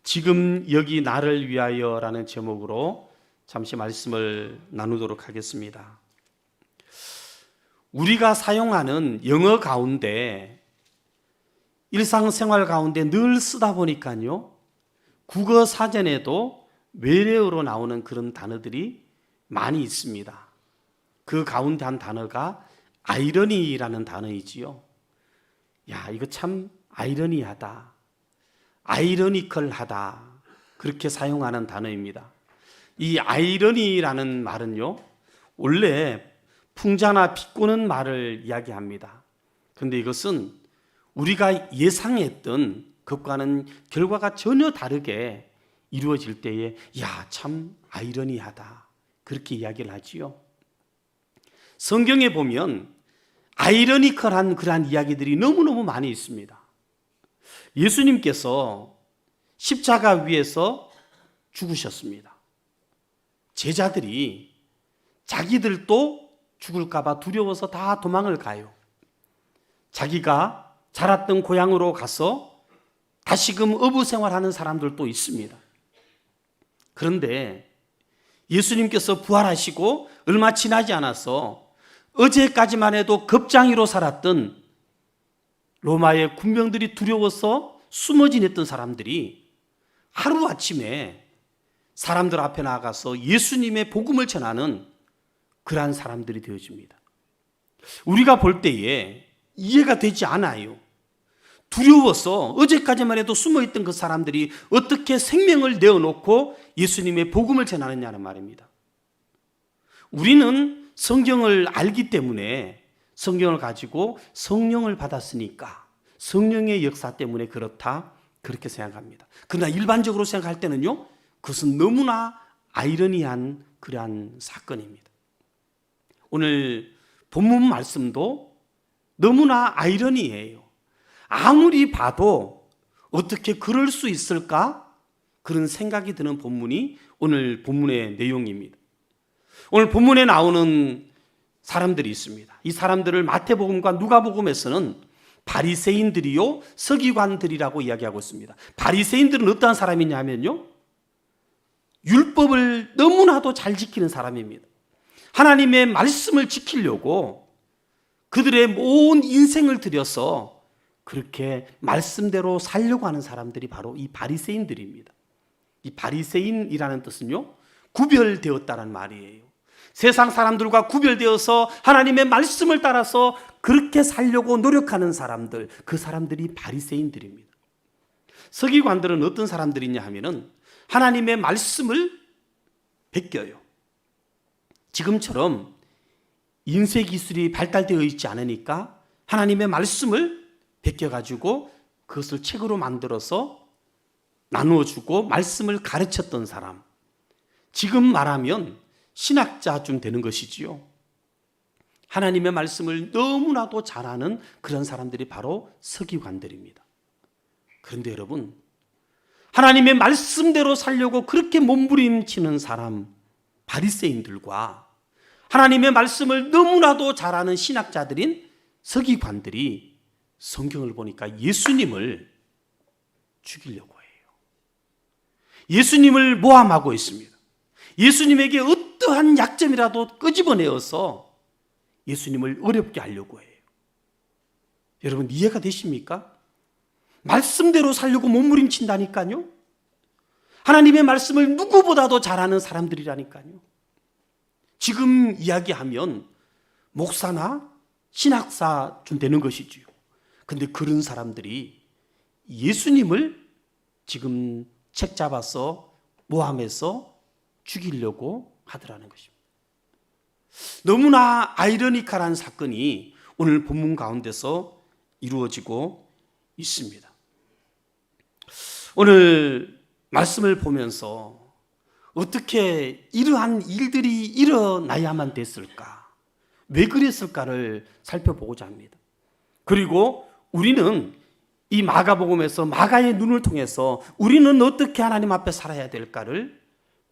지금 여기 나를 위하여라는 제목으로 잠시 말씀을 나누도록 하겠습니다. 우리가 사용하는 영어 가운데 일상생활 가운데 늘 쓰다 보니까요, 국어 사전에도 외래어로 나오는 그런 단어들이 많이 있습니다. 그 가운데 한 단어가 아이러니라는 단어이지요. 야, 이거 참 아이러니하다, 아이러니컬하다, 그렇게 사용하는 단어입니다. 이 아이러니라는 말은요, 원래 풍자나 비꼬는 말을 이야기합니다. 그런데 이것은 우리가 예상했던 것과는 결과가 전혀 다르게 이루어질 때에 야, 참 아이러니하다, 그렇게 이야기를 하지요. 성경에 보면 아이러니컬한 그러한 이야기들이 너무너무 많이 있습니다. 예수님께서 십자가 위에서 죽으셨습니다. 제자들이 자기들도 죽을까 봐 두려워서 다 도망을 가요. 자기가 자랐던 고향으로 가서 다시금 어부 생활하는 사람들도 있습니다. 그런데 예수님께서 부활하시고 얼마 지나지 않아서 어제까지만 해도 겁장이로 살았던 로마의 군병들이 두려워서 숨어 지냈던 사람들이 하루아침에 사람들 앞에 나가서 예수님의 복음을 전하는 그러한 사람들이 되어집니다. 우리가 볼 때에 이해가 되지 않아요. 두려워서 어제까지만 해도 숨어있던 그 사람들이 어떻게 생명을 내어놓고 예수님의 복음을 전하느냐는 말입니다. 우리는 성경을 알기 때문에 성경을 가지고 성령을 받았으니까 성령의 역사 때문에 그렇다, 그렇게 생각합니다. 그러나 일반적으로 생각할 때는요, 그것은 너무나 아이러니한 그러한 사건입니다. 오늘 본문 말씀도 너무나 아이러니해요. 아무리 봐도 어떻게 그럴 수 있을까? 그런 생각이 드는 본문이 오늘 본문의 내용입니다. 오늘 본문에 나오는 사람들이 있습니다. 이 사람들을 마태복음과 누가복음에서는 바리새인들이요 서기관들이라고 이야기하고 있습니다. 바리새인들은 어떠한 사람이냐면요, 율법을 너무나도 잘 지키는 사람입니다. 하나님의 말씀을 지키려고 그들의 온 인생을 들여서 그렇게 말씀대로 살려고 하는 사람들이 바로 이 바리새인들입니다. 이 바리새인이라는 뜻은요, 구별되었다는 말이에요. 세상 사람들과 구별되어서 하나님의 말씀을 따라서 그렇게 살려고 노력하는 사람들, 그 사람들이 바리새인들입니다. 서기관들은 어떤 사람들이냐 하면은 하나님의 말씀을 베껴요. 지금처럼 인쇄 기술이 발달되어 있지 않으니까 하나님의 말씀을 베껴가지고 그것을 책으로 만들어서 나누어주고 말씀을 가르쳤던 사람, 지금 말하면 신학자쯤 되는 것이지요. 하나님의 말씀을 너무나도 잘하는 그런 사람들이 바로 서기관들입니다. 그런데 여러분, 하나님의 말씀대로 살려고 그렇게 몸부림치는 사람 바리새인들과 하나님의 말씀을 너무나도 잘하는 신학자들인 서기관들이 성경을 보니까 예수님을 죽이려고 해요. 예수님을 모함하고 있습니다. 예수님에게 어떠한 약점이라도 끄집어내어서 예수님을 어렵게 하려고 해요. 여러분, 이해가 되십니까? 말씀대로 살려고 몸부림친다니까요. 하나님의 말씀을 누구보다도 잘하는 사람들이라니까요. 지금 이야기하면 목사나 신학사 좀 되는 것이지요. 근데 그런 사람들이 예수님을 지금 책 잡아서 모함해서 죽이려고 하더라는 것입니다. 너무나 아이러니컬한 사건이 오늘 본문 가운데서 이루어지고 있습니다. 오늘 말씀을 보면서 어떻게 이러한 일들이 일어나야만 됐을까? 왜 그랬을까를 살펴보고자 합니다. 그리고 우리는 이 마가복음에서 마가의 눈을 통해서 우리는 어떻게 하나님 앞에 살아야 될까를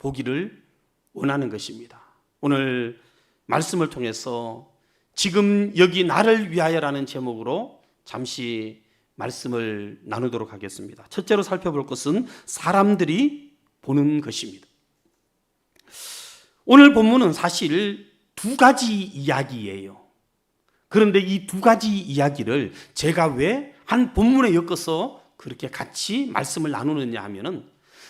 보기를 원하는 것입니다. 오늘 말씀을 통해서 지금 여기 나를 위하여라는 제목으로 잠시 말씀을 나누도록 하겠습니다. 첫째로 살펴볼 것은 사람들이 보는 것입니다. 오늘 본문은 사실 두 가지 이야기예요. 그런데 이 두 가지 이야기를 제가 왜 한 본문에 엮어서 그렇게 같이 말씀을 나누느냐 하면은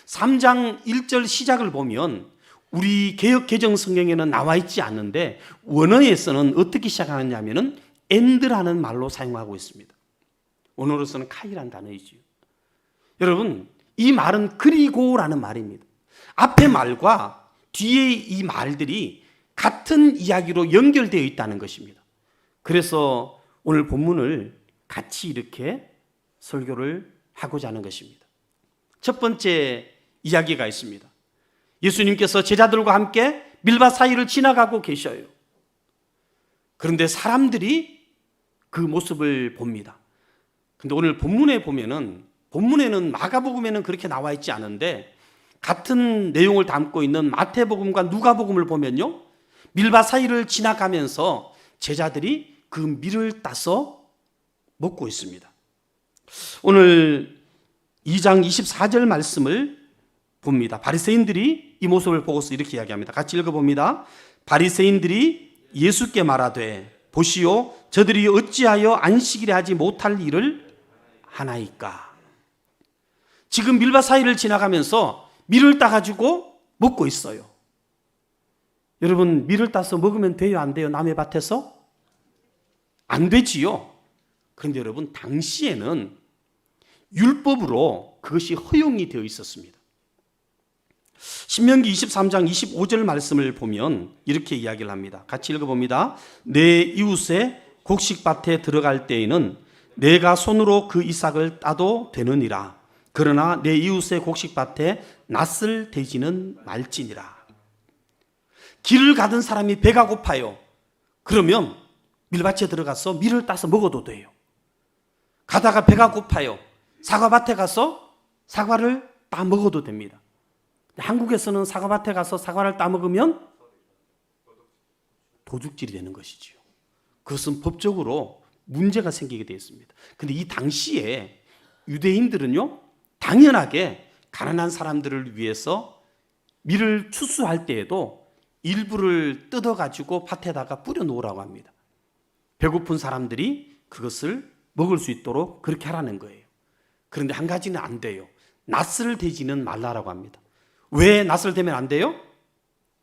3장 1절 시작을 보면 우리 개역 개정 성경에는 나와 있지 않는데 원어에서는 어떻게 시작하느냐 하면은 end라는 말로 사용하고 있습니다. 원어로서는 카이라는 단어이지요. 여러분, 이 말은 그리고라는 말입니다. 앞의 말과 뒤에 이 말들이 같은 이야기로 연결되어 있다는 것입니다. 그래서 오늘 본문을 같이 이렇게 설교를 하고자 하는 것입니다. 첫 번째 이야기가 있습니다. 예수님께서 제자들과 함께 밀밭 사이를 지나가고 계셔요. 그런데 사람들이 그 모습을 봅니다. 근데 오늘 본문에 보면은, 본문에는 마가복음에는 그렇게 나와 있지 않은데 같은 내용을 담고 있는 마태복음과 누가복음을 보면요, 밀밭 사이를 지나가면서 제자들이 그 밀을 따서 먹고 있습니다. 오늘 2장 24절 말씀을 봅니다. 바리새인들이 이 모습을 보고서 이렇게 이야기합니다. 같이 읽어봅니다. 바리새인들이 예수께 말하되 보시오, 저들이 어찌하여 안식일에 하지 못할 일을 하나이까. 지금 밀밭 사이를 지나가면서 밀을 따가지고 먹고 있어요. 여러분, 밀을 따서 먹으면 돼요, 안 돼요? 남의 밭에서? 안 되지요. 그런데 여러분, 당시에는 율법으로 그것이 허용이 되어 있었습니다. 신명기 23장 25절 말씀을 보면 이렇게 이야기를 합니다. 같이 읽어봅니다. 내 이웃의 곡식밭에 들어갈 때에는 내가 손으로 그 이삭을 따도 되느니라. 그러나 내 이웃의 곡식밭에 낯을 대지는 말지니라. 길을 가던 사람이 배가 고파요. 그러면 밀밭에 들어가서 밀을 따서 먹어도 돼요. 가다가 배가 고파요. 사과밭에 가서 사과를 따 먹어도 됩니다. 한국에서는 사과밭에 가서 사과를 따 먹으면 도둑질이 되는 것이지요. 그것은 법적으로 문제가 생기게 되어 있습니다. 그런데 이 당시에 유대인들은요, 당연하게 가난한 사람들을 위해서 밀을 추수할 때에도 일부를 뜯어가지고 밭에다가 뿌려 놓으라고 합니다. 배고픈 사람들이 그것을 먹을 수 있도록 그렇게 하라는 거예요. 그런데 한 가지는 안 돼요. 낯을 대지는 말라라고 합니다. 왜 낯을 대면 안 돼요?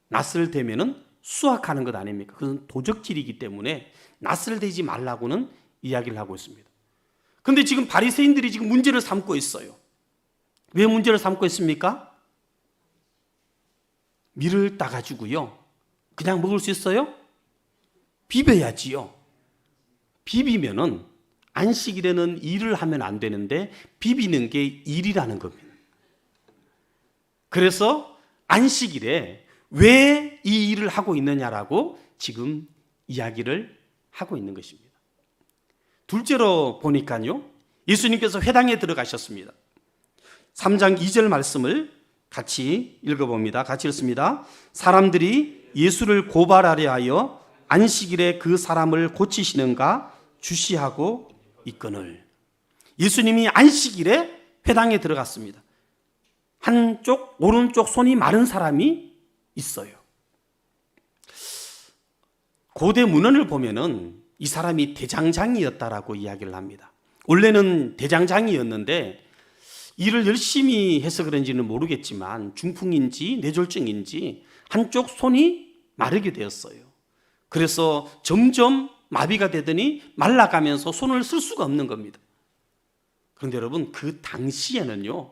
낯을 대면은 수확하는 것 아닙니까? 그것은 도적질이기 때문에 낯을 대지 말라고는 이야기를 하고 있습니다. 그런데 지금 바리새인들이 지금 문제를 삼고 있어요. 왜 문제를 삼고 있습니까? 밀을 따가지고요, 그냥 먹을 수 있어요? 비벼야지요. 비비면은 안식일에는 일을 하면 안 되는데 비비는 게 일이라는 겁니다. 그래서 안식일에 왜 이 일을 하고 있느냐라고 지금 이야기를 하고 있는 것입니다. 둘째로 보니까요, 예수님께서 회당에 들어가셨습니다. 3장 2절 말씀을 같이 읽어봅니다. 같이 읽습니다. 사람들이 예수를 고발하려 하여 안식일에 그 사람을 고치시는가 주시하고 있거늘. 예수님이 안식일에 회당에 들어갔습니다. 한쪽 오른쪽 손이 마른 사람이 있어요. 고대 문헌을 보면은 이 사람이 대장장이었다라고 이야기를 합니다. 원래는 대장장이였는데 일을 열심히 해서 그런지는 모르겠지만 중풍인지 뇌졸중인지 한쪽 손이 마르게 되었어요. 그래서 점점 마비가 되더니 말라가면서 손을 쓸 수가 없는 겁니다. 그런데 여러분, 그 당시에는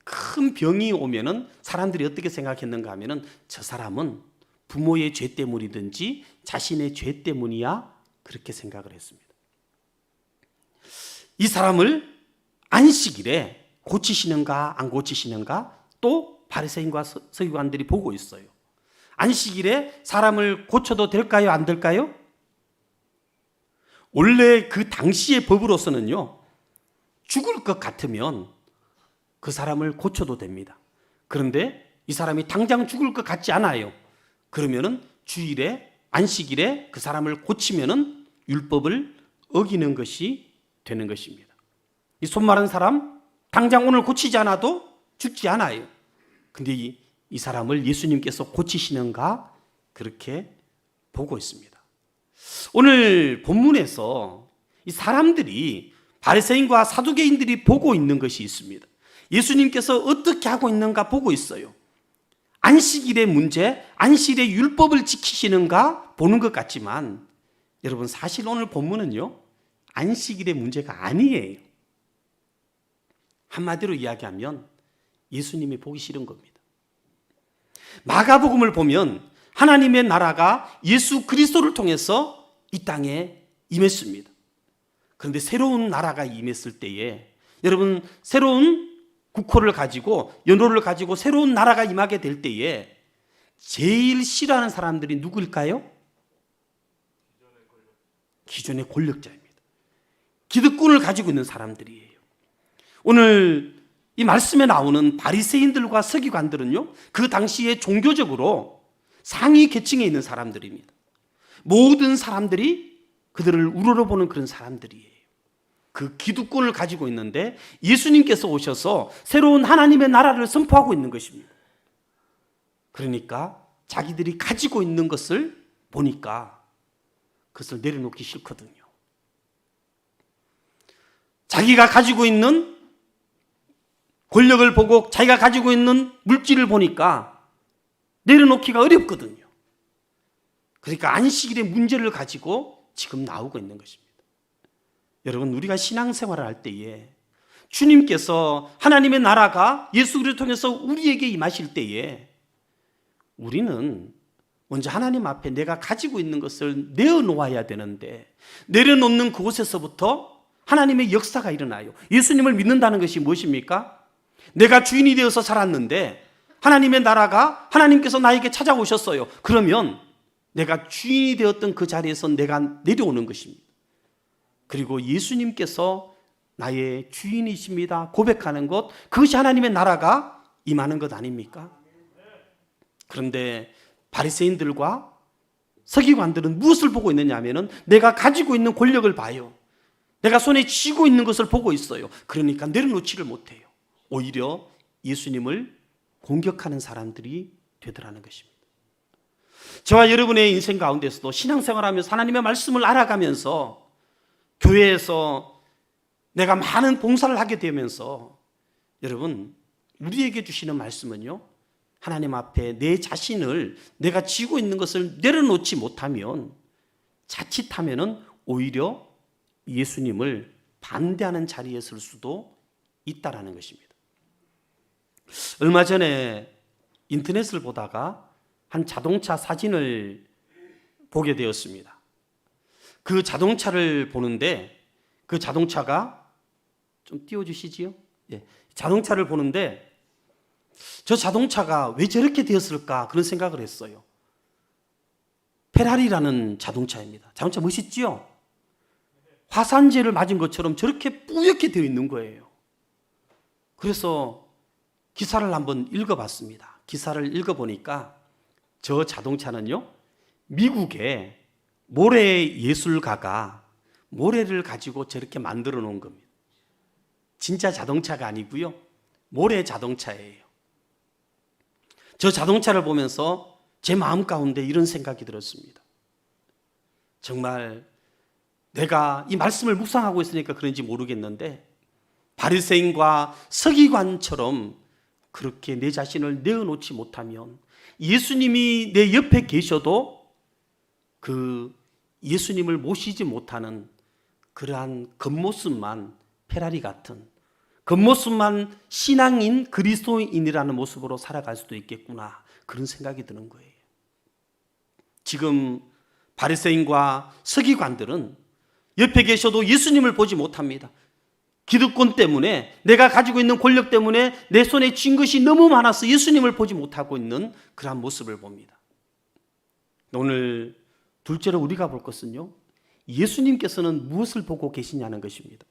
큰 병이 오면은 사람들이 어떻게 생각했는가 하면은 저 사람은 부모의 죄 때문이든지 자신의 죄 때문이야, 그렇게 생각을 했습니다. 이 사람을 안식일에 고치시는가 안 고치시는가 또 바리새인과 서기관들이 보고 있어요. 안식일에 사람을 고쳐도 될까요, 안 될까요? 원래 그 당시의 법으로서는요, 죽을 것 같으면 그 사람을 고쳐도 됩니다. 그런데 이 사람이 당장 죽을 것 같지 않아요. 그러면은 주일에, 안식일에 그 사람을 고치면은 율법을 어기는 것이 되는 것입니다. 이 손 마른 사람 당장 오늘 고치지 않아도 죽지 않아요. 근데 이 사람을 예수님께서 고치시는가 그렇게 보고 있습니다. 오늘 본문에서 이 사람들이 바리새인과 사두개인들이 보고 있는 것이 있습니다. 예수님께서 어떻게 하고 있는가 보고 있어요. 안식일의 문제, 안식일의 율법을 지키시는가 보는 것 같지만 여러분 사실 오늘 본문은요 안식일의 문제가 아니에요. 한마디로 이야기하면 예수님이 보기 싫은 겁니다. 마가복음을 보면 하나님의 나라가 예수 그리스도를 통해서 이 땅에 임했습니다. 그런데 새로운 나라가 임했을 때에 여러분 새로운 국호를 가지고 연호를 가지고 새로운 나라가 임하게 될 때에 제일 싫어하는 사람들이 누구일까요? 기존의 권력자입니다. 기득권을 가지고 있는 사람들이에요. 오늘 이 말씀에 나오는 바리새인들과 서기관들은요 그 당시에 종교적으로 상위 계층에 있는 사람들입니다. 모든 사람들이 그들을 우러러보는 그런 사람들이에요. 그 기득권을 가지고 있는데 예수님께서 오셔서 새로운 하나님의 나라를 선포하고 있는 것입니다. 그러니까 자기들이 가지고 있는 것을 보니까 그것을 내려놓기 싫거든요. 자기가 가지고 있는 권력을 보고 자기가 가지고 있는 물질을 보니까 내려놓기가 어렵거든요. 그러니까 안식일의 문제를 가지고 지금 나오고 있는 것입니다. 여러분 우리가 신앙생활을 할 때에 주님께서 하나님의 나라가 예수 그리스도를 통해서 우리에게 임하실 때에 우리는 먼저 하나님 앞에 내가 가지고 있는 것을 내어놓아야 되는데 내려놓는 그곳에서부터 하나님의 역사가 일어나요. 예수님을 믿는다는 것이 무엇입니까? 내가 주인이 되어서 살았는데 하나님의 나라가 하나님께서 나에게 찾아오셨어요. 그러면 내가 주인이 되었던 그 자리에서 내가 내려오는 것입니다. 그리고 예수님께서 나의 주인이십니다 고백하는 것, 그것이 하나님의 나라가 임하는 것 아닙니까? 그런데 바리새인들과 서기관들은 무엇을 보고 있느냐 하면은 내가 가지고 있는 권력을 봐요. 내가 손에 쥐고 있는 것을 보고 있어요. 그러니까 내려놓지를 못해요. 오히려 예수님을 공격하는 사람들이 되더라는 것입니다. 저와 여러분의 인생 가운데서도 신앙생활하면서 하나님의 말씀을 알아가면서 교회에서 내가 많은 봉사를 하게 되면서 여러분 우리에게 주시는 말씀은요 하나님 앞에 내 자신을 내가 쥐고 있는 것을 내려놓지 못하면 자칫하면은 오히려 예수님을 반대하는 자리에 설 수도 있다라는 것입니다. 얼마 전에 인터넷을 보다가 한 자동차 사진을 보게 되었습니다. 그 자동차를 보는데 그 자동차가 좀 띄워주시지요? 예. 자동차를 보는데 저 자동차가 왜 저렇게 되었을까 그런 생각을 했어요. 페라리라는 자동차입니다. 자동차 멋있지요? 화산재를 맞은 것처럼 저렇게 뿌옇게 되어 있는 거예요. 그래서 기사를 한번 읽어봤습니다. 기사를 읽어보니까 저 자동차는요 미국의 모래 예술가가 모래를 가지고 저렇게 만들어 놓은 겁니다. 진짜 자동차가 아니고요 모래 자동차예요. 저 자동차를 보면서 제 마음 가운데 이런 생각이 들었습니다. 정말 내가 이 말씀을 묵상하고 있으니까 그런지 모르겠는데 바리새인과 서기관처럼 그렇게 내 자신을 내어놓지 못하면 예수님이 내 옆에 계셔도 그 예수님을 모시지 못하는 그러한 겉모습만 페라리 같은 겉모습만 신앙인 그리스도인이라는 모습으로 살아갈 수도 있겠구나 그런 생각이 드는 거예요. 지금 바리새인과 서기관들은 옆에 계셔도 예수님을 보지 못합니다. 기득권 때문에 내가 가지고 있는 권력 때문에 내 손에 쥔 것이 너무 많아서 예수님을 보지 못하고 있는 그러한 모습을 봅니다. 오늘 둘째로 우리가 볼 것은요 예수님께서는 무엇을 보고 계시냐는 것입니다.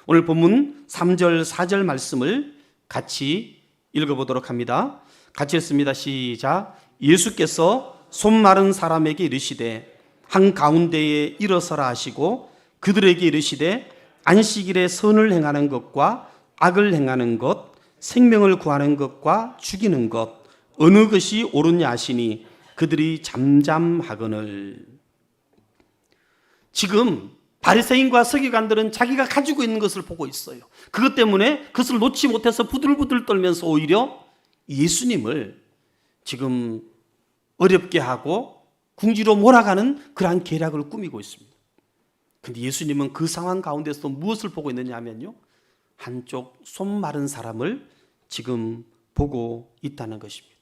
오늘 본문 3절 4절 말씀을 같이 읽어보도록 합니다. 같이 읽습니다. 시작. 예수께서 손 마른 사람에게 이르시되 한가운데에 일어서라 하시고 그들에게 이르시되 안식일에 선을 행하는 것과 악을 행하는 것, 생명을 구하는 것과 죽이는 것 어느 것이 옳으냐 하시니 그들이 잠잠하거늘. 지금 바리새인과 서기관들은 자기가 가지고 있는 것을 보고 있어요. 그것 때문에 그것을 놓지 못해서 부들부들 떨면서 오히려 예수님을 지금 어렵게 하고 궁지로 몰아가는 그러한 계략을 꾸미고 있습니다. 그런데 예수님은 그 상황 가운데서 무엇을 보고 있느냐 하면요, 한쪽 손 마른 사람을 지금 보고 있다는 것입니다.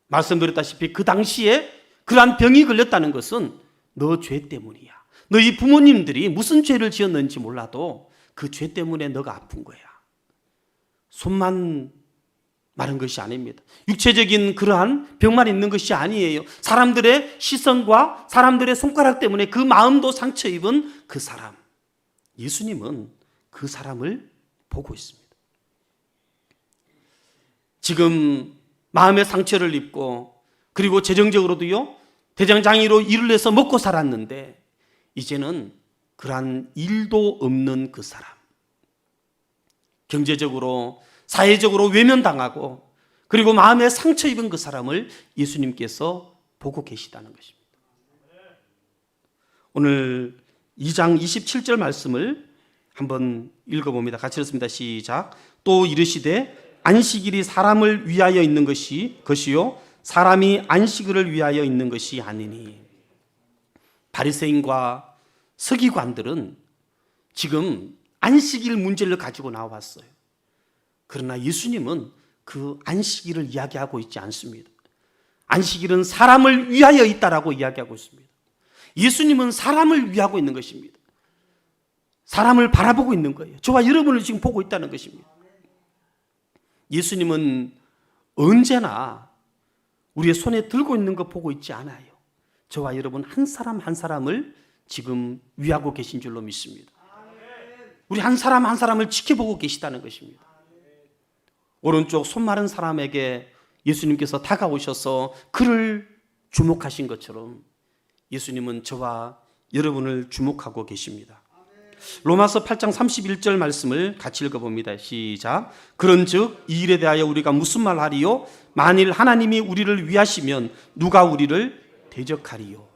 말씀드렸다시피 그 당시에 그러한 병이 걸렸다는 것은 너 죄 때문이야. 너희 부모님들이 무슨 죄를 지었는지 몰라도 그 죄 때문에 너가 아픈 거야. 손만 마른 것이 아닙니다. 육체적인 그러한 병만 있는 것이 아니에요. 사람들의 시선과 사람들의 손가락 때문에 그 마음도 상처 입은 그 사람, 예수님은 그 사람을 보고 있습니다. 지금 마음의 상처를 입고 그리고 재정적으로도요, 대장장이로 일을 해서 먹고 살았는데 이제는 그러한 일도 없는 그 사람, 경제적으로 사회적으로 외면당하고 그리고 마음에 상처 입은 그 사람을 예수님께서 보고 계시다는 것입니다. 오늘 2장 27절 말씀을 한번 읽어봅니다. 같이 읽습니다. 시작. 또 이르시되 안식일이 사람을 위하여 있는 것이요 사람이 안식일을 위하여 있는 것이 아니니. 바리새인과 서기관들은 지금 안식일 문제를 가지고 나왔어요. 그러나 예수님은 그 안식일을 이야기하고 있지 않습니다. 안식일은 사람을 위하여 있다라고 이야기하고 있습니다. 예수님은 사람을 위하고 있는 것입니다. 사람을 바라보고 있는 거예요. 저와 여러분을 지금 보고 있다는 것입니다. 예수님은 언제나 우리의 손에 들고 있는 거 보고 있지 않아요. 저와 여러분 한 사람 한 사람을 지금 위하고 계신 줄로 믿습니다. 우리 한 사람 한 사람을 지켜보고 계시다는 것입니다. 오른쪽 손 마른 사람에게 예수님께서 다가오셔서 그를 주목하신 것처럼 예수님은 저와 여러분을 주목하고 계십니다. 로마서 8장 31절 말씀을 같이 읽어봅니다. 시작. 그런즉 이 일에 대하여 우리가 무슨 말 하리요? 만일 하나님이 우리를 위하시면 누가 우리를 대적하리요?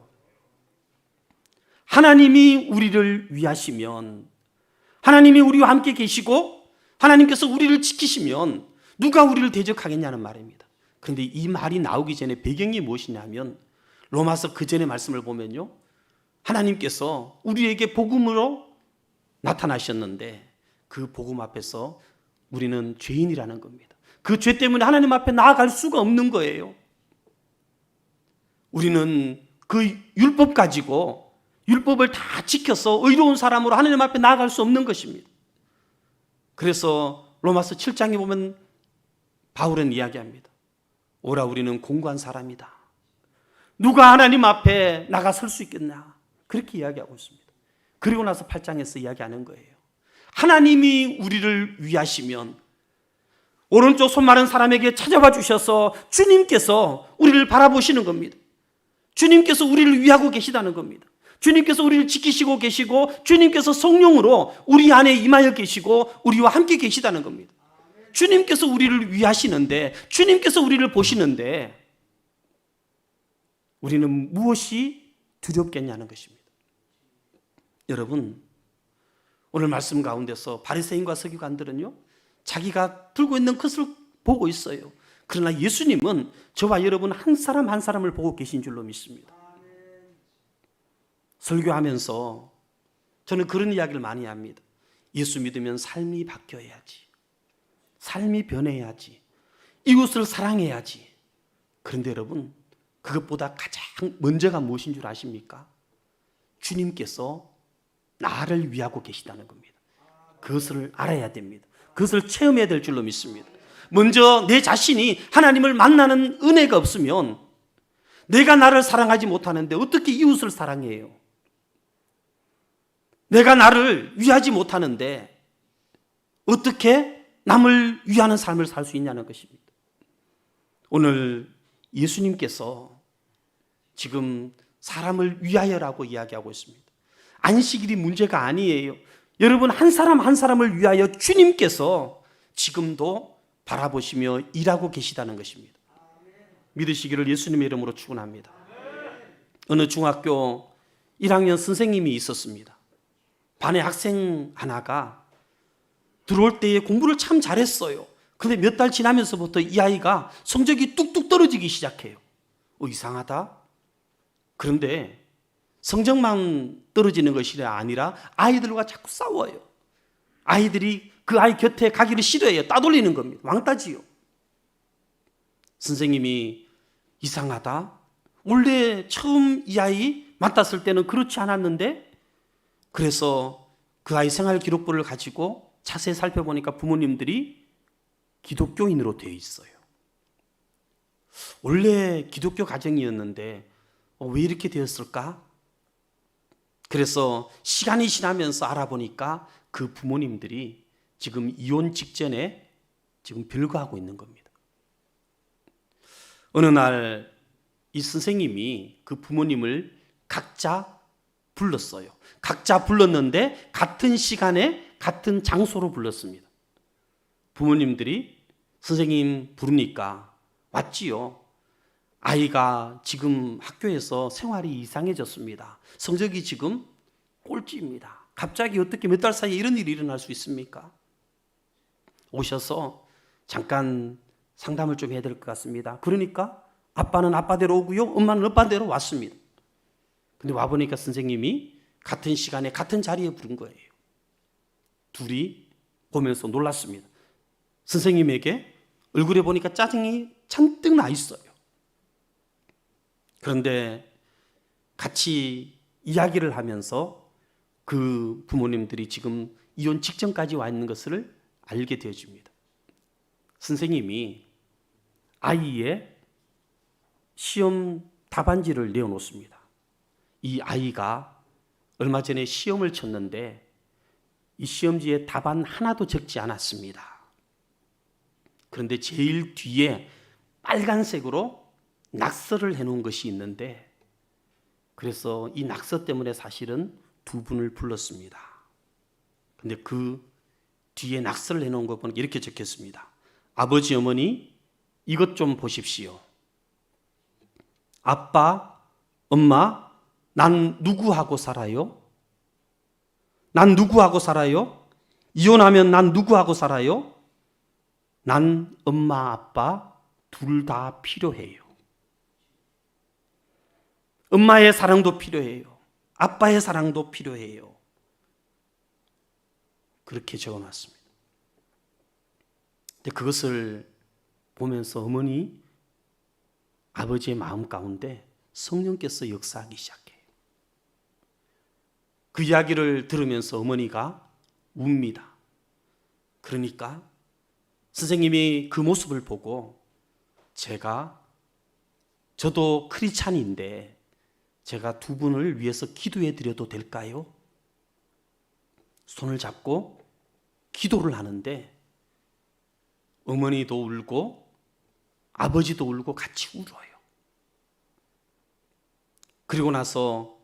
하나님이 우리를 위하시면, 하나님이 우리와 함께 계시고 하나님께서 우리를 지키시면 누가 우리를 대적하겠냐는 말입니다. 그런데 이 말이 나오기 전에 배경이 무엇이냐면 로마서 그 전의 말씀을 보면요, 하나님께서 우리에게 복음으로 나타나셨는데 그 복음 앞에서 우리는 죄인이라는 겁니다. 그 죄 때문에 하나님 앞에 나아갈 수가 없는 거예요. 우리는 그 율법 가지고 율법을 다 지켜서 의로운 사람으로 하나님 앞에 나아갈 수 없는 것입니다. 그래서 로마서 7장에 보면 바울은 이야기합니다. 오라, 우리는 공고한 사람이다. 누가 하나님 앞에 나가 설 수 있겠나? 그렇게 이야기하고 있습니다. 그리고 나서 8장에서 이야기하는 거예요. 하나님이 우리를 위하시면 오른쪽 손 마른 사람에게 찾아와 주셔서 주님께서 우리를 바라보시는 겁니다. 주님께서 우리를 위하고 계시다는 겁니다. 주님께서 우리를 지키시고 계시고 주님께서 성령으로 우리 안에 임하여 계시고 우리와 함께 계시다는 겁니다. 주님께서 우리를 위하시는데, 주님께서 우리를 보시는데 우리는 무엇이 두렵겠냐는 것입니다. 여러분, 오늘 말씀 가운데서 바리새인과 서기관들은요, 자기가 들고 있는 것을 보고 있어요. 그러나 예수님은 저와 여러분 한 사람 한 사람을 보고 계신 줄로 믿습니다. 설교하면서 저는 그런 이야기를 많이 합니다. 예수 믿으면 삶이 바뀌어야지, 삶이 변해야지, 이웃을 사랑해야지. 그런데 여러분, 그것보다 가장 먼저가 무엇인 줄 아십니까? 주님께서 나를 위하고 계시다는 겁니다. 그것을 알아야 됩니다. 그것을 체험해야 될 줄로 믿습니다. 먼저 내 자신이 하나님을 만나는 은혜가 없으면 내가 나를 사랑하지 못하는데 어떻게 이웃을 사랑해요? 내가 나를 위하지 못하는데 어떻게 남을 위하는 삶을 살 수 있냐는 것입니다. 오늘 예수님께서 지금 사람을 위하여라고 이야기하고 있습니다. 안식일이 문제가 아니에요. 여러분 한 사람 한 사람을 위하여 주님께서 지금도 바라보시며 일하고 계시다는 것입니다. 믿으시기를 예수님의 이름으로 축원합니다. 어느 중학교 1학년 선생님이 있었습니다. 반에 학생 하나가 들어올 때에 공부를 참 잘했어요. 그런데 몇 달 지나면서부터 이 아이가 성적이 뚝뚝 떨어지기 시작해요. 이상하다. 그런데 성적만 떨어지는 것이 아니라 아이들과 자꾸 싸워요. 아이들이 그 아이 곁에 가기를 싫어해요. 따돌리는 겁니다. 왕따지요. 선생님이 이상하다. 원래 처음 이 아이 만났을 때는 그렇지 않았는데, 그래서 그 아이 생활 기록부를 가지고 자세히 살펴보니까 부모님들이 기독교인으로 되어 있어요. 원래 기독교 가정이었는데 왜 이렇게 되었을까? 그래서 시간이 지나면서 알아보니까 그 부모님들이 지금 이혼 직전에 지금 별거하고 있는 겁니다. 어느 날 이 선생님이 그 부모님을 각자 불렀어요. 각자 불렀는데 같은 시간에 같은 장소로 불렀습니다. 부모님들이 선생님 부르니까 왔지요. 아이가 지금 학교에서 생활이 이상해졌습니다. 성적이 지금 꼴찌입니다. 갑자기 어떻게 몇 달 사이에 이런 일이 일어날 수 있습니까? 오셔서 잠깐 상담을 좀 해야 될 것 같습니다. 그러니까 아빠는 아빠대로 오고요, 엄마는 엄마대로 왔습니다. 근데 와보니까 선생님이 같은 시간에 같은 자리에 부른 거예요. 둘이 보면서 놀랐습니다. 선생님에게 얼굴에 보니까 짜증이 잔뜩 나 있어요. 그런데 같이 이야기를 하면서 그 부모님들이 지금 이혼 직전까지 와 있는 것을 알게 되어집니다. 선생님이 아이의 시험 답안지를 내어놓습니다. 이 아이가 얼마 전에 시험을 쳤는데 이 시험지에 답안 하나도 적지 않았습니다. 그런데 제일 뒤에 빨간색으로 낙서를 해놓은 것이 있는데, 그래서 이 낙서 때문에 사실은 두 분을 불렀습니다. 근데 그 뒤에 낙서를 해놓은 거 보니까 이렇게 적혔습니다. 아버지, 어머니, 이것 좀 보십시오. 아빠, 엄마, 난 누구하고 살아요? 난 누구하고 살아요? 이혼하면 난 누구하고 살아요? 난 엄마, 아빠 둘 다 필요해요. 엄마의 사랑도 필요해요. 아빠의 사랑도 필요해요. 그렇게 적어놨습니다. 근데 그것을 보면서 어머니, 아버지의 마음 가운데 성령께서 역사하기 시작해요. 그 이야기를 들으면서 어머니가 웁니다. 그러니까 선생님이 그 모습을 보고 저도 크리스찬인데 제가 두 분을 위해서 기도해 드려도 될까요? 손을 잡고 기도를 하는데 어머니도 울고 아버지도 울고 같이 울어요. 그리고 나서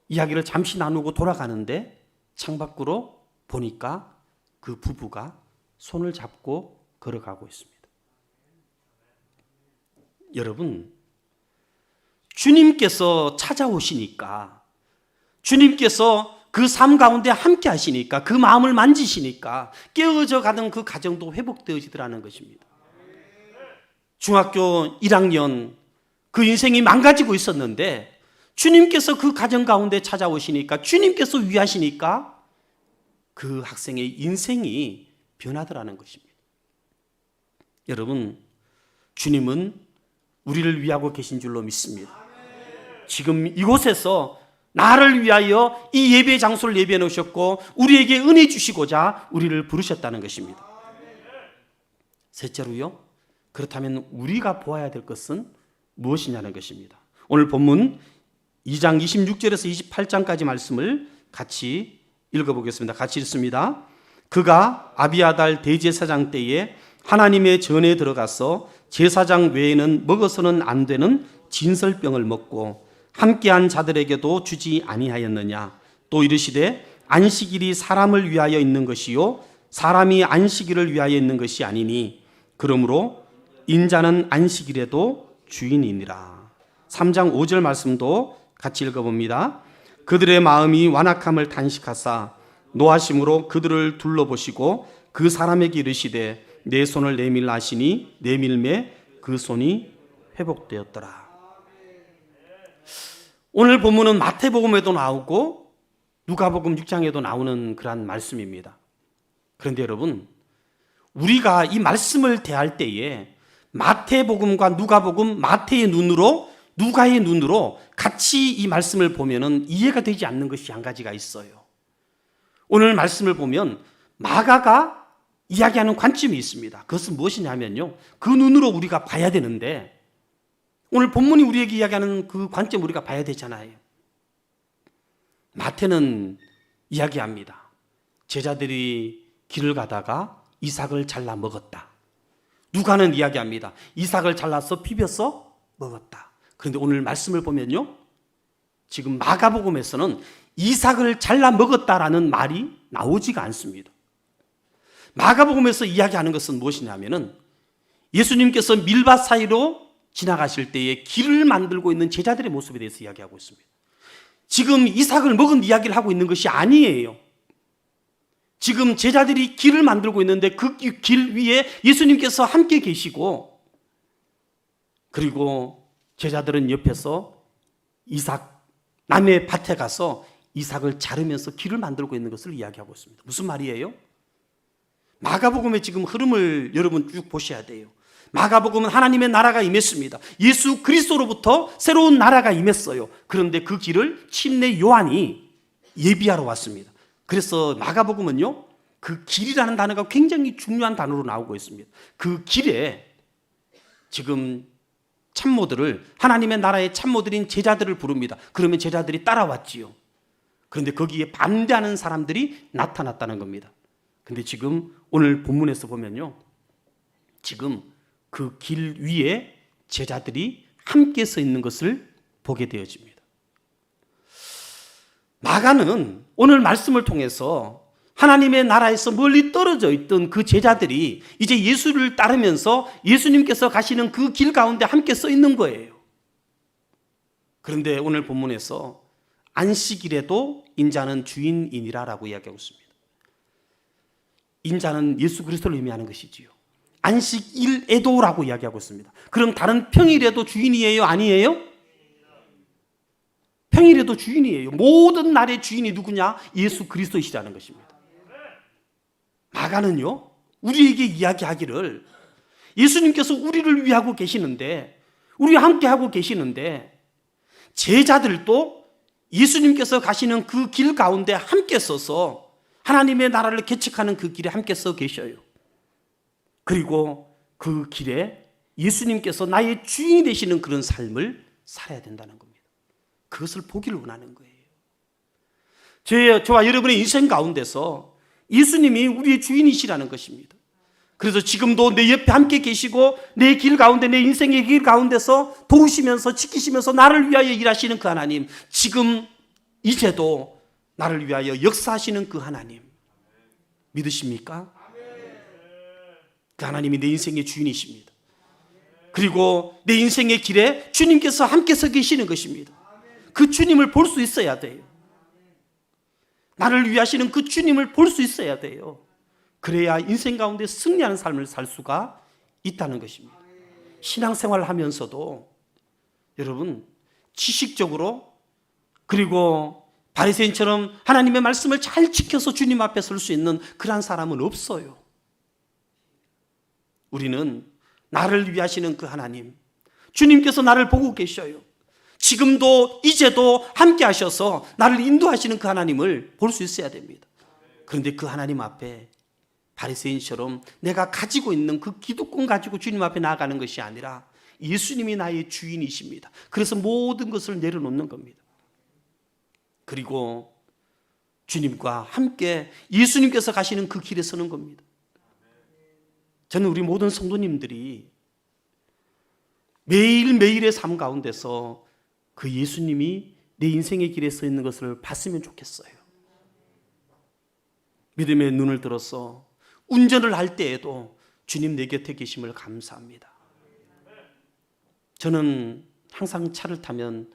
이야기를 잠시 나누고 돌아가는데 창밖으로 보니까 그 부부가 손을 잡고 걸어가고 있습니다. 여러분, 주님께서 찾아오시니까, 주님께서 그 삶 가운데 함께 하시니까, 그 마음을 만지시니까 깨어져 가던 그 가정도 회복되어지더라는 것입니다. 중학교 1학년 그 인생이 망가지고 있었는데 주님께서 그 가정 가운데 찾아오시니까, 주님께서 위하시니까 그 학생의 인생이 변하더라는 것입니다. 여러분, 주님은 우리를 위하고 계신 줄로 믿습니다. 지금 이곳에서 나를 위하여 이 예배 장소를 예배해 놓으셨고 우리에게 은혜 주시고자 우리를 부르셨다는 것입니다. 셋째로요, 그렇다면 우리가 보아야 될 것은 무엇이냐는 것입니다. 오늘 본문 2장 26절에서 28장까지 말씀을 같이 읽어보겠습니다. 같이 읽습니다. 그가 아비아달 대제사장 때에 하나님의 전에 들어가서 제사장 외에는 먹어서는 안 되는 진설병을 먹고 함께한 자들에게도 주지 아니하였느냐. 또 이르시되 안식일이 사람을 위하여 있는 것이요 사람이 안식일을 위하여 있는 것이 아니니 그러므로 인자는 안식일에도 주인이니라. 3장 5절 말씀도 같이 읽어봅니다. 그들의 마음이 완악함을 단식하사 노하심으로 그들을 둘러보시고 그 사람에게 이르시되 내 손을 내밀라 하시니 내밀매 그 손이 회복되었더라. 오늘 본문은 마태복음에도 나오고 누가복음 6장에도 나오는 그러한 말씀입니다. 그런데 여러분, 우리가 이 말씀을 대할 때에 마태복음과 누가복음, 마태의 눈으로 누가의 눈으로 같이 이 말씀을 보면은 이해가 되지 않는 것이 한 가지가 있어요. 오늘 말씀을 보면 마가가 이야기하는 관점이 있습니다. 그것은 무엇이냐면요, 그 눈으로 우리가 봐야 되는데 오늘 본문이 우리에게 이야기하는 그 관점 우리가 봐야 되잖아요. 마태는 이야기합니다. 제자들이 길을 가다가 이삭을 잘라 먹었다. 누가는 이야기합니다. 이삭을 잘라서 비벼서 먹었다. 그런데 오늘 말씀을 보면요, 지금 마가복음에서는 이삭을 잘라 먹었다라는 말이 나오지가 않습니다. 마가복음에서 이야기하는 것은 무엇이냐면은 예수님께서 밀밭 사이로 지나가실 때에 길을 만들고 있는 제자들의 모습에 대해서 이야기하고 있습니다. 지금 이삭을 먹은 이야기를 하고 있는 것이 아니에요. 지금 제자들이 길을 만들고 있는데 그 길 위에 예수님께서 함께 계시고, 그리고 제자들은 옆에서 이삭 남의 밭에 가서 이삭을 자르면서 길을 만들고 있는 것을 이야기하고 있습니다. 무슨 말이에요? 마가복음의 지금 흐름을 여러분 쭉 보셔야 돼요. 마가복음은 하나님의 나라가 임했습니다. 예수 그리스도로부터 새로운 나라가 임했어요. 그런데 그 길을 침례 요한이 예비하러 왔습니다. 그래서 마가복음은요, 그 길이라는 단어가 굉장히 중요한 단어로 나오고 있습니다. 그 길에 지금 참모들을, 하나님의 나라의 참모들인 제자들을 부릅니다. 그러면 제자들이 따라왔지요. 그런데 거기에 반대하는 사람들이 나타났다는 겁니다. 근데 지금 오늘 본문에서 보면요, 지금 그 길 위에 제자들이 함께 서 있는 것을 보게 되어집니다. 마가는 오늘 말씀을 통해서 하나님의 나라에서 멀리 떨어져 있던 그 제자들이 이제 예수를 따르면서 예수님께서 가시는 그 길 가운데 함께 서 있는 거예요. 그런데 오늘 본문에서 안식일에도 인자는 주인이니라라고 이야기하고 있습니다. 인자는 예수 그리스도를 의미하는 것이지요. 안식일에도라고 이야기하고 있습니다. 그럼 다른 평일에도 주인이에요? 아니에요? 평일에도 주인이에요. 모든 날의 주인이 누구냐? 예수 그리스도이시라는 것입니다. 마가는요, 우리에게 이야기하기를 예수님께서 우리를 위하고 계시는데, 우리와 함께 하고 계시는데, 제자들도 예수님께서 가시는 그 길 가운데 함께 서서 하나님의 나라를 개척하는 그 길에 함께 서 계셔요. 그리고 그 길에 예수님께서 나의 주인이 되시는 그런 삶을 살아야 된다는 겁니다. 그것을 보기를 원하는 거예요. 저와 여러분의 인생 가운데서 예수님이 우리의 주인이시라는 것입니다. 그래서 지금도 내 옆에 함께 계시고 내 길 가운데, 내 인생의 길 가운데서 도우시면서 지키시면서 나를 위하여 일하시는 그 하나님, 지금 이제도 나를 위하여 역사하시는 그 하나님 믿으십니까? 그 하나님이 내 인생의 주인이십니다. 그리고 내 인생의 길에 주님께서 함께 서 계시는 것입니다. 그 주님을 볼 수 있어야 돼요. 나를 위하시는 그 주님을 볼 수 있어야 돼요. 그래야 인생 가운데 승리하는 삶을 살 수가 있다는 것입니다. 신앙생활을 하면서도 여러분, 지식적으로, 그리고 바리새인처럼 하나님의 말씀을 잘 지켜서 주님 앞에 설 수 있는 그러한 사람은 없어요. 우리는 나를 위하시는 그 하나님, 주님께서 나를 보고 계셔요. 지금도 이제도 함께 하셔서 나를 인도하시는 그 하나님을 볼 수 있어야 됩니다. 그런데 그 하나님 앞에 바리새인처럼 내가 가지고 있는 그 기득권 가지고 주님 앞에 나아가는 것이 아니라 예수님이 나의 주인이십니다. 그래서 모든 것을 내려놓는 겁니다. 그리고 주님과 함께 예수님께서 가시는 그 길에 서는 겁니다. 저는 우리 모든 성도님들이 매일매일의 삶 가운데서 그 예수님이 내 인생의 길에 서 있는 것을 봤으면 좋겠어요. 믿음의 눈을 들어서 운전을 할 때에도 주님 내 곁에 계심을 감사합니다. 저는 항상 차를 타면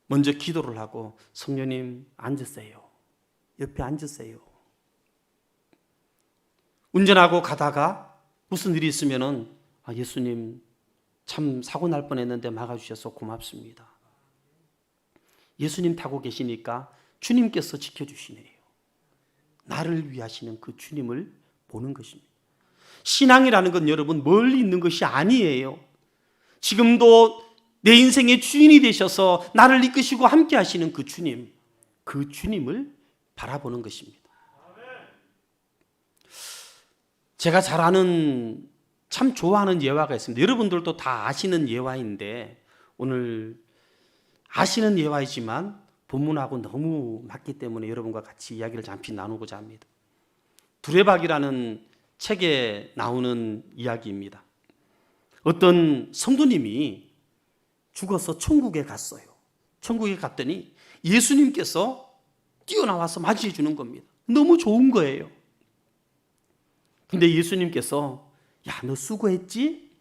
먼저 기도를 하고 성령님 앉으세요. 옆에 앉으세요. 운전하고 가다가 무슨 일이 있으면은 예수님 참 사고 날 뻔했는데 막아주셔서 고맙습니다. 예수님 타고 계시니까 주님께서 지켜주시네요. 나를 위하시는 그 주님을 보는 것입니다. 신앙이라는 건 여러분 멀리 있는 것이 아니에요. 지금도 내 인생의 주인이 되셔서 나를 이끄시고 함께 하시는 그 주님을 바라보는 것입니다. 제가 잘 아는, 참 좋아하는 예화가 있습니다. 여러분들도 다 아시는 예화인데 오늘 아시는 예화이지만 본문하고 너무 맞기 때문에 여러분과 같이 이야기를 잠시 나누고자 합니다. 두레박이라는 책에 나오는 이야기입니다. 어떤 성도님이 죽어서 천국에 갔어요. 천국에 갔더니 예수님께서 뛰어나와서 맞이해 주는 겁니다. 너무 좋은 거예요. 근데 예수님께서 너 수고했지?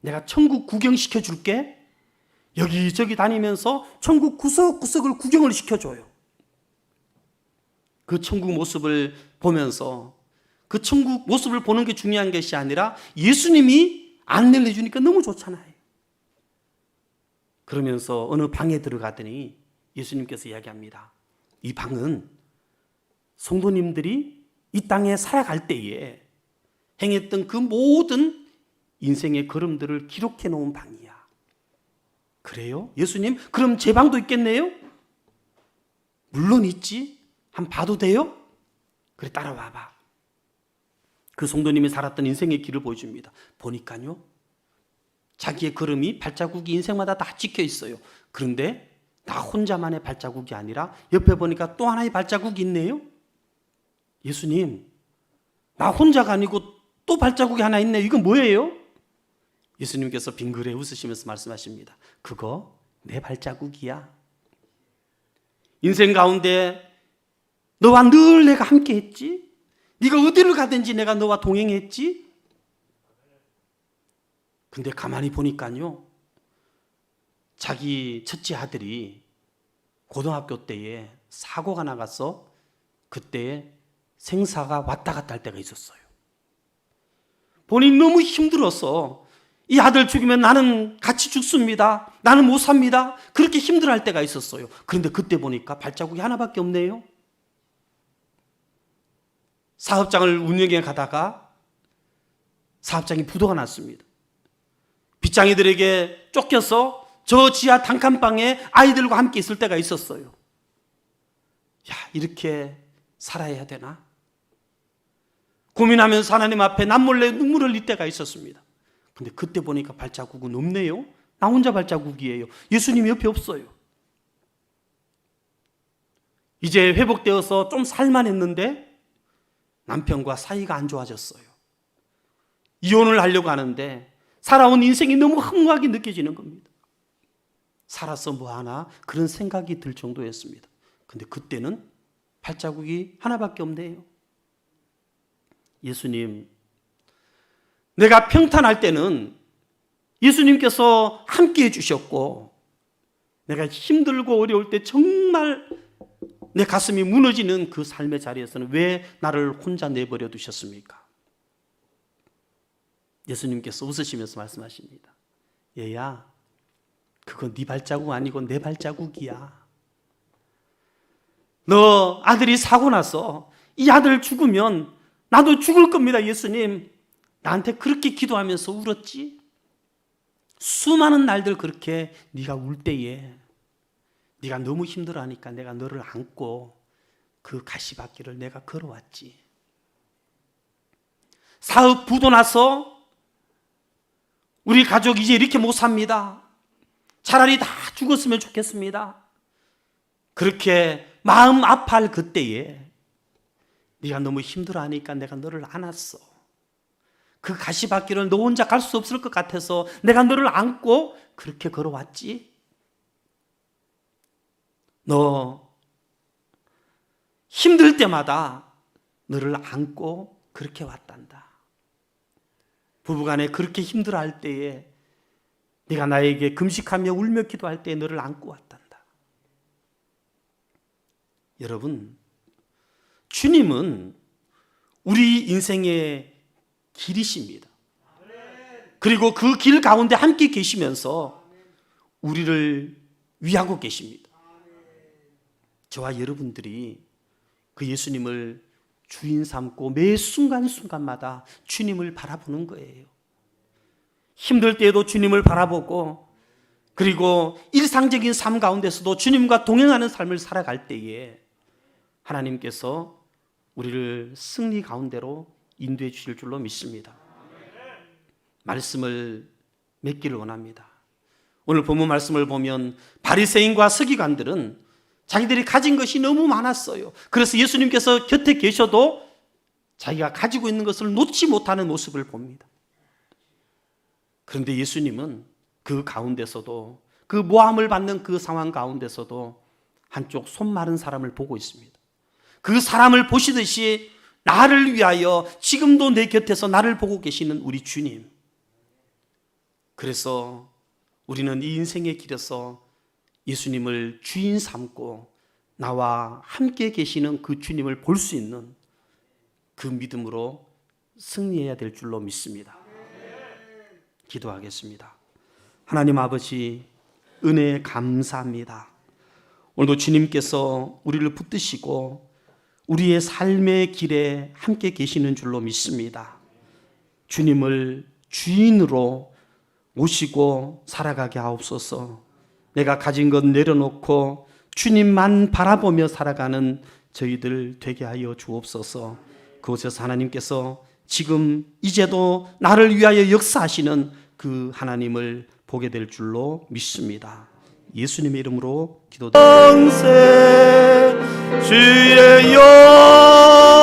내가 천국 구경시켜 줄게. 여기저기 다니면서 천국 구석구석을 구경을 시켜줘요. 그 천국 모습을 보면서 그 천국 모습을 보는 게 중요한 것이 아니라 예수님이 안내를 해주니까 너무 좋잖아요. 그러면서 어느 방에 들어가더니 예수님께서 이야기합니다. 이 방은 성도님들이 이 땅에 살아갈 때에 행했던 그 모든 인생의 걸음들을 기록해 놓은 방이야. 그래요? 예수님? 그럼 제 방도 있겠네요? 물론 있지. 한번 봐도 돼요? 그래, 따라와봐. 그 성도님이 살았던 인생의 길을 보여줍니다. 보니까요, 자기의 걸음이, 발자국이 인생마다 다 찍혀 있어요. 그런데 나 혼자만의 발자국이 아니라 옆에 보니까 또 하나의 발자국이 있네요. 예수님, 나 혼자가 아니고 또 발자국이 하나 있네요. 이건 뭐예요? 예수님께서 빙그레 웃으시면서 말씀하십니다. 그거 내 발자국이야. 인생 가운데 너와 늘 내가 함께 했지. 네가 어디를 가든지 내가 너와 동행했지. 근데 가만히 보니까요, 자기 첫째 아들이 고등학교 때에 사고가 나가서 그때 생사가 왔다 갔다 할 때가 있었어요. 본인이 너무 힘들어서 이 아들 죽이면 나는 같이 죽습니다. 나는 못 삽니다. 그렇게 힘들어할 때가 있었어요. 그런데 그때 보니까 발자국이 하나밖에 없네요. 사업장을 운영해 가다가 사업장이 부도가 났습니다. 빚쟁이들에게 쫓겨서 저 지하 단칸방에 아이들과 함께 있을 때가 있었어요. 이렇게 살아야 되나? 고민하면서 하나님 앞에 남몰래 눈물을 흘릴 때가 있었습니다. 근데 그때 보니까 발자국은 없네요. 나 혼자 발자국이에요. 예수님이 옆에 없어요. 이제 회복되어서 좀 살만했는데 남편과 사이가 안 좋아졌어요. 이혼을 하려고 하는데 살아온 인생이 너무 허무하게 느껴지는 겁니다. 살아서 뭐하나 그런 생각이 들 정도였습니다. 근데 그때는 발자국이 하나밖에 없네요. 예수님, 내가 평탄할 때는 예수님께서 함께 해주셨고, 내가 힘들고 어려울 때 정말 내 가슴이 무너지는 그 삶의 자리에서는 왜 나를 혼자 내버려 두셨습니까? 예수님께서 웃으시면서 말씀하십니다. 얘야, 그건 네 발자국 아니고 내 발자국이야. 너 아들이 사고 나서 이 아들 죽으면 나도 죽을 겁니다. 예수님, 나한테 그렇게 기도하면서 울었지? 수많은 날들 그렇게 네가 울 때에 네가 너무 힘들어하니까 내가 너를 안고 그 가시밭길을 내가 걸어왔지. 사업 부도 나서 우리 가족 이제 이렇게 못 삽니다. 차라리 다 죽었으면 좋겠습니다. 그렇게 마음 아파할 그때에 네가 너무 힘들어하니까 내가 너를 안았어. 그 가시밭길을 너 혼자 갈 수 없을 것 같아서 내가 너를 안고 그렇게 걸어왔지. 너 힘들 때마다 너를 안고 그렇게 왔단다. 부부간에 그렇게 힘들어할 때에 네가 나에게 금식하며 울며 기도할 때에 너를 안고 왔단다. 여러분, 주님은 우리 인생의 길이십니다. 그리고 그 길 가운데 함께 계시면서 우리를 위하고 계십니다. 저와 여러분들이 그 예수님을 주인 삼고 매 순간순간마다 주님을 바라보는 거예요. 힘들 때에도 주님을 바라보고, 그리고 일상적인 삶 가운데서도 주님과 동행하는 삶을 살아갈 때에 하나님께서 우리를 승리 가운데로 인도해 주실 줄로 믿습니다. 말씀을 맺기를 원합니다. 오늘 본문 말씀을 보면 바리새인과 서기관들은 자기들이 가진 것이 너무 많았어요. 그래서 예수님께서 곁에 계셔도 자기가 가지고 있는 것을 놓지 못하는 모습을 봅니다. 그런데 예수님은 그 가운데서도, 그 모함을 받는 그 상황 가운데서도 한쪽 손 마른 사람을 보고 있습니다. 그 사람을 보시듯이 나를 위하여 지금도 내 곁에서 나를 보고 계시는 우리 주님. 그래서 우리는 이 인생의 길에서 예수님을 주인 삼고 나와 함께 계시는 그 주님을 볼 수 있는 그 믿음으로 승리해야 될 줄로 믿습니다. 기도하겠습니다. 하나님 아버지, 은혜 감사합니다. 오늘도 주님께서 우리를 붙드시고 우리의 삶의 길에 함께 계시는 줄로 믿습니다. 주님을 주인으로 모시고 살아가게 하옵소서. 내가 가진 것 내려놓고 주님만 바라보며 살아가는 저희들 되게 하여 주옵소서. 그곳에서 하나님께서 지금 이제도 나를 위하여 역사하시는 그 하나님을 보게 될 줄로 믿습니다. 예수님의 이름으로 기도드립니다.